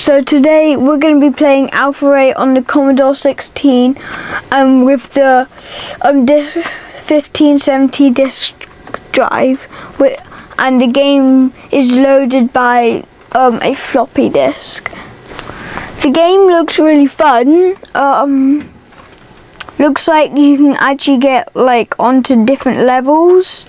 So today we're going to be playing Alpharay on the Commodore 16 with the 1570 disk drive, and the game is loaded by a floppy disk. The game looks really fun. Looks like you can actually get like onto different levels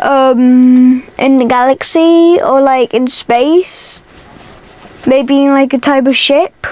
in the galaxy or like in space. Maybe in like a type of ship.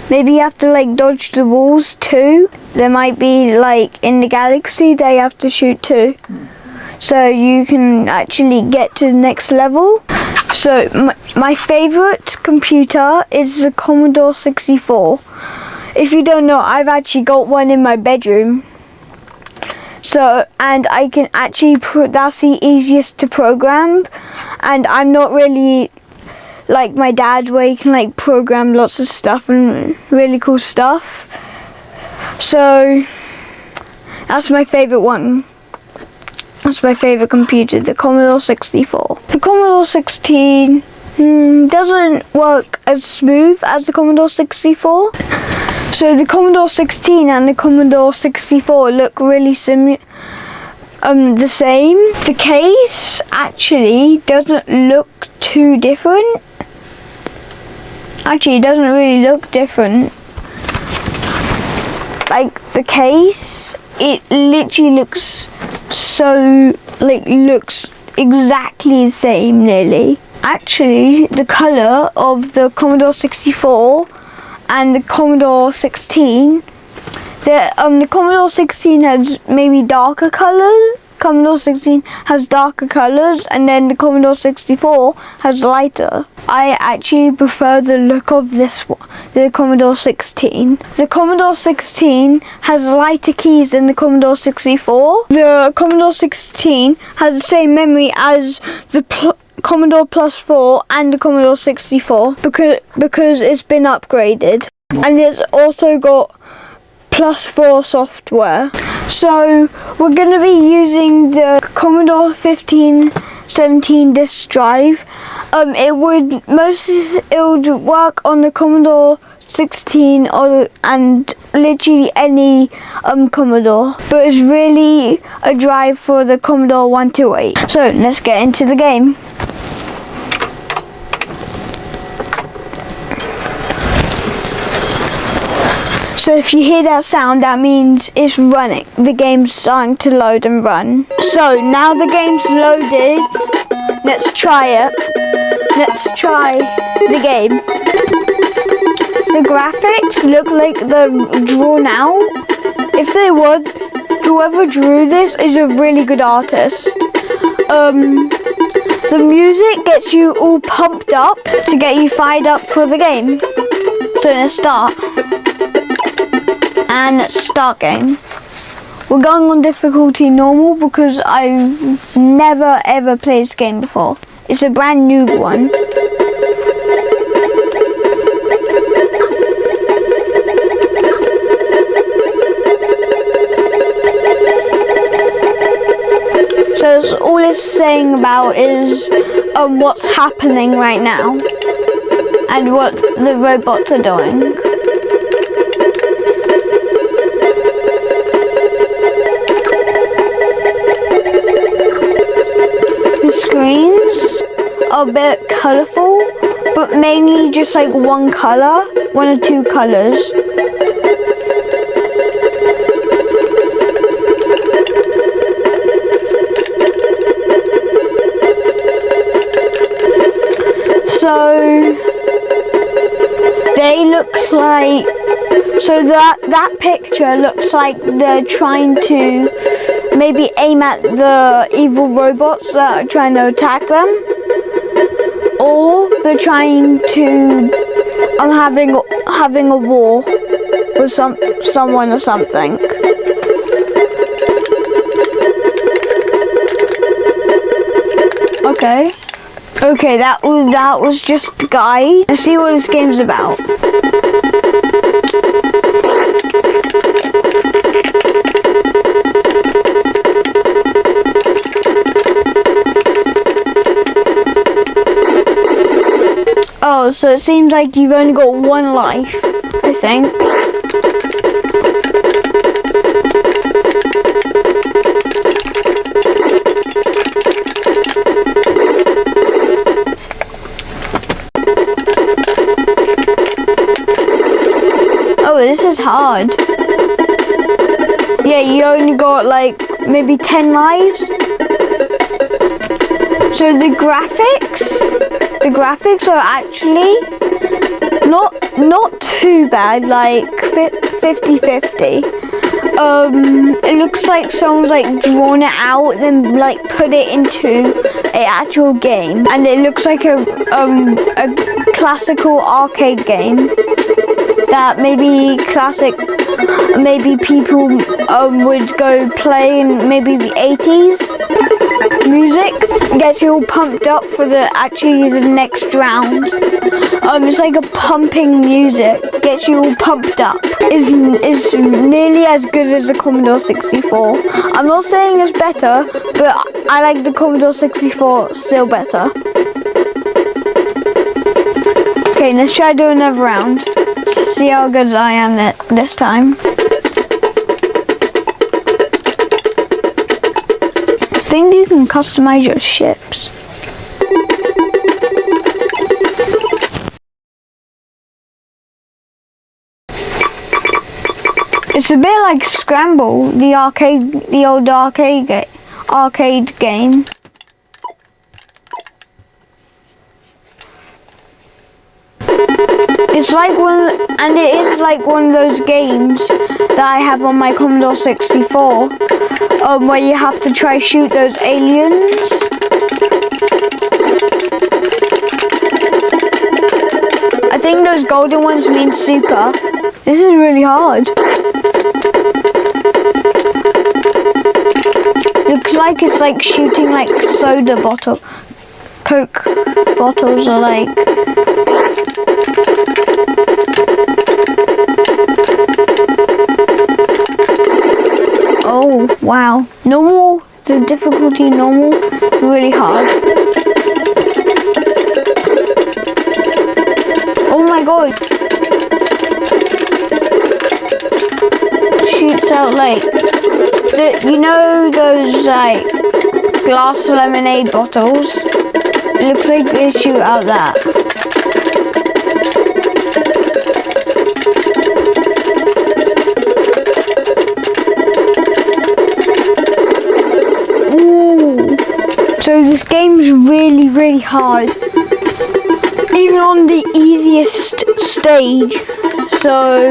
Maybe you have to like dodge the walls too. There might be like in the galaxy they have to shoot too. So you can actually get to the next level. So my favorite computer is the Commodore 64. If you don't know, I've actually got one in my bedroom. So, and I can actually, that's the easiest to program. And I'm not really like my dad, where you can like program lots of stuff and really cool stuff. So that's my favorite one. That's my favorite computer, the Commodore 64. The Commodore 16 doesn't work as smooth as the Commodore 64. So the Commodore 16 and the Commodore 64 look really the same. The case actually doesn't look too different. Actually, it doesn't really look different. Like the case, it literally looks looks exactly the same nearly. Actually, the color of the Commodore 64 and the Commodore 16, the Commodore 16 has maybe darker colors. Commodore 16 has darker colors, and then the Commodore 64 has lighter. I actually prefer the look of this one, the Commodore 16. The Commodore 16 has lighter keys than the Commodore 64. The Commodore 16 has the same memory as the Commodore Plus 4 and the Commodore 64 because it's been upgraded, and it's also got Plus 4 software. So we're going to be using the Commodore 1517 disk drive. It would work on the Commodore 16 and literally any Commodore, but it's really a drive for the Commodore 128. So let's get into the game. So if you hear that sound, that means it's running. The game's starting to load and run. So now the game's loaded. Let's try it. Let's try the game. The graphics look like they're drawn out. If they were, whoever drew this is a really good artist. The music gets you all pumped up to get you fired up for the game. So let's start. And let's start game. We're going on difficulty normal because I've never ever played this game before. It's a brand new one. So that's all it's saying about is what's happening right now and what the robots are doing. Screens are a bit colourful, but mainly just like one colour, one or two colours. So they look like, so that picture looks like they're trying to maybe aim at the evil robots that are trying to attack them, or they're trying to having a war with someone or something. Okay, that was just the guide. Let's see what this game's about. Oh, yours, so it seems like you've only got one life, I think. Oh, this is hard. Yeah, you only got like maybe 10 lives. So the graphics are actually not too bad, like 50-50. It looks like someone's like drawn it out, then like put it into an actual game, and it looks like a classical arcade game that maybe people would go play in maybe the 80s. Music gets you all pumped up for the next round. It's like a pumping music, gets you all pumped up. Is nearly as good as the Commodore 64. I'm not saying it's better, but I like the Commodore 64 still better. Okay, let's try to do another round. See how good I am this time. I think you can customize your ships. It's a bit like Scramble, the old arcade game. It's like it is like one of those games that I have on my Commodore 64, where you have to try shoot those aliens. I think those golden ones mean super. This is really hard. Looks like it's like shooting like soda bottle, Coke bottles are like. Oh wow, normal, the difficulty normal, really hard. Oh my god. Shoots out like, you know those like glass lemonade bottles? It looks like they shoot out that. So this game's really, really hard, even on the easiest stage. So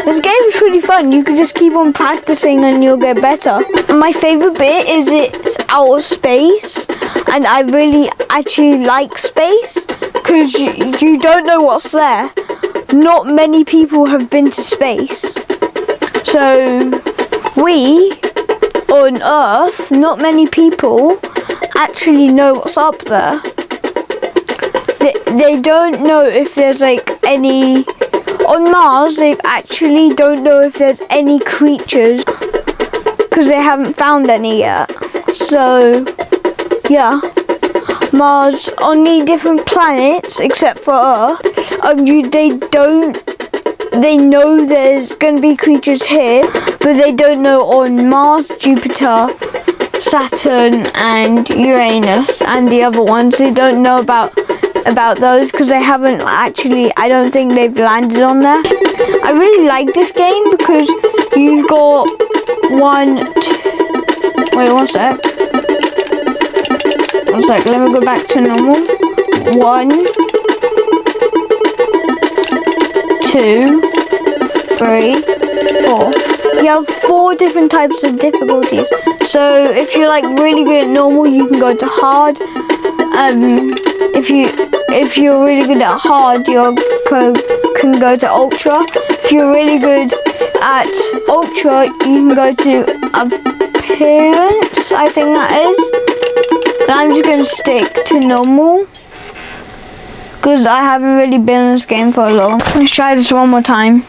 this game's pretty fun. You can just keep on practicing and you'll get better. My favorite bit is it's out of space, and I really actually like space because you don't know what's there. Not many people have been to space, so on Earth, not many people actually know what's up there. They don't know if there's like any. On Mars, they actually don't know if there's any creatures because they haven't found any yet. So, yeah. Mars, on the different planets except for Earth, they know there's going to be creatures here, but they don't know on Mars, Jupiter, Saturn and Uranus and the other ones. They don't know about those because they haven't actually, I don't think they've landed on there. I really like this game because you've got wait one sec, let me go back to normal. 1, 2, 3, 4. You have 4 different types of difficulties. So if you're like really good at normal, you can go to hard. If you're really good at hard, you can go to ultra. If you're really good at ultra, you can go to appearance, I think that is. And I'm just going to stick to normal because I haven't really been in this game for long. Let's try this one more time.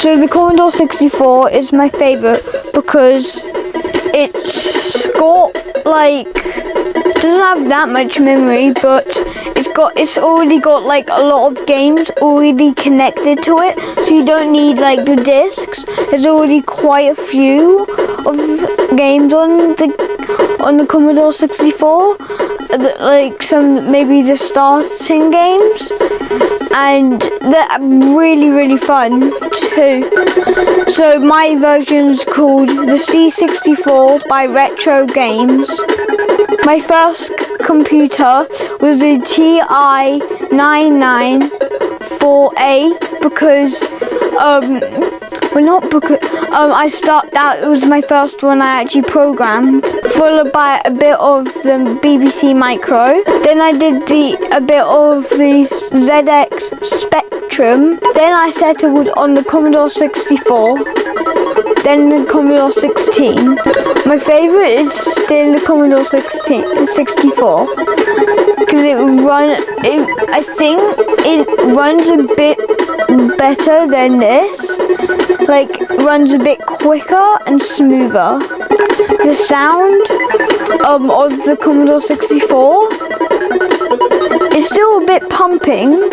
So the Commodore 64 is my favorite because it's got like, doesn't have that much memory, but it's already got like a lot of games already connected to it, so you don't need like the discs. There's already quite a few of games on the Commodore 64, like some maybe the starting games, and they're really fun too. So my version's called the C64 by Retro Games. My first computer was the TI-994A because that was my first one I actually programmed, followed by a bit of the BBC Micro. Then I did a bit of the ZX Spectrum. Then I settled on the Commodore 64. Then the Commodore 16. My favourite is still the Commodore 64 because I think it runs a bit better than this. Like, runs a bit quicker and smoother. The sound of the Commodore 64 is still a bit pumping.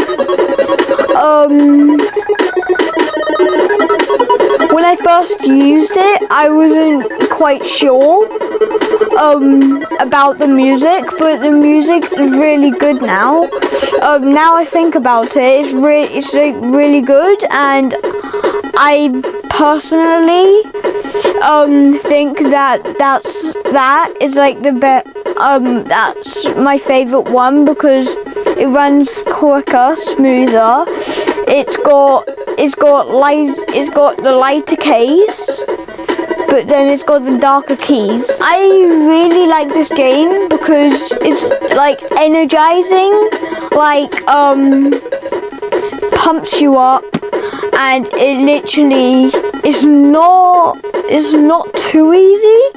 When I first used it, I wasn't quite sure about the music, but the music is really good now. Now I think about it, it's like really good, and I personally think that is like the best. That's my favorite one because it runs quicker, smoother. It's got the lighter case, but then it's got the darker keys. I really like this game because it's like energizing, like pumps you up, and it literally is not too easy.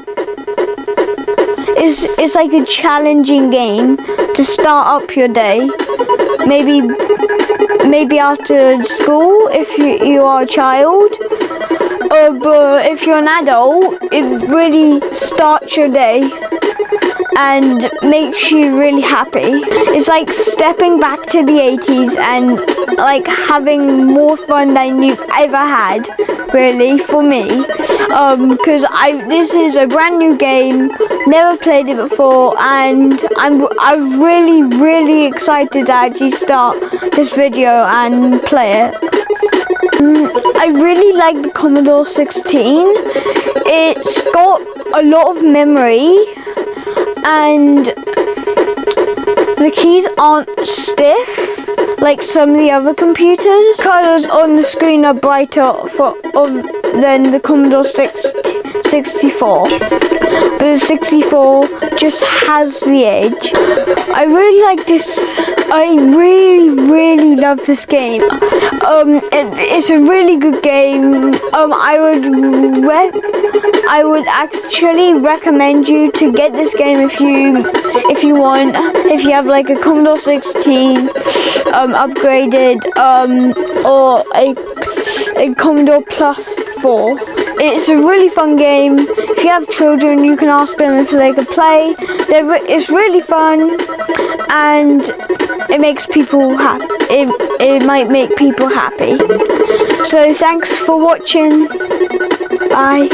It's like a challenging game to start up your day. Maybe after school if you are a child, but if you're an adult, it really starts your day and makes you really happy. It's like stepping back to the 80s and like having more fun than you've ever had, really, for me, because this is a brand new game, never played it before, and I'm really excited to actually start this video and play it. I really like the Commodore 16. It's got a lot of memory, and the keys aren't stiff like some of the other computers. Colors on the screen are brighter than the Commodore 64. But the 64 just has the edge. I really like this. I really love this game. It's a really good game. I would actually recommend you to get this game if you want. If you have like a Commodore 16 upgraded or a Commodore Plus 4. It's a really fun game. If you have children, you can ask them if they could play. It's really fun, and it makes people happy. It might make people happy. So thanks for watching. Bye.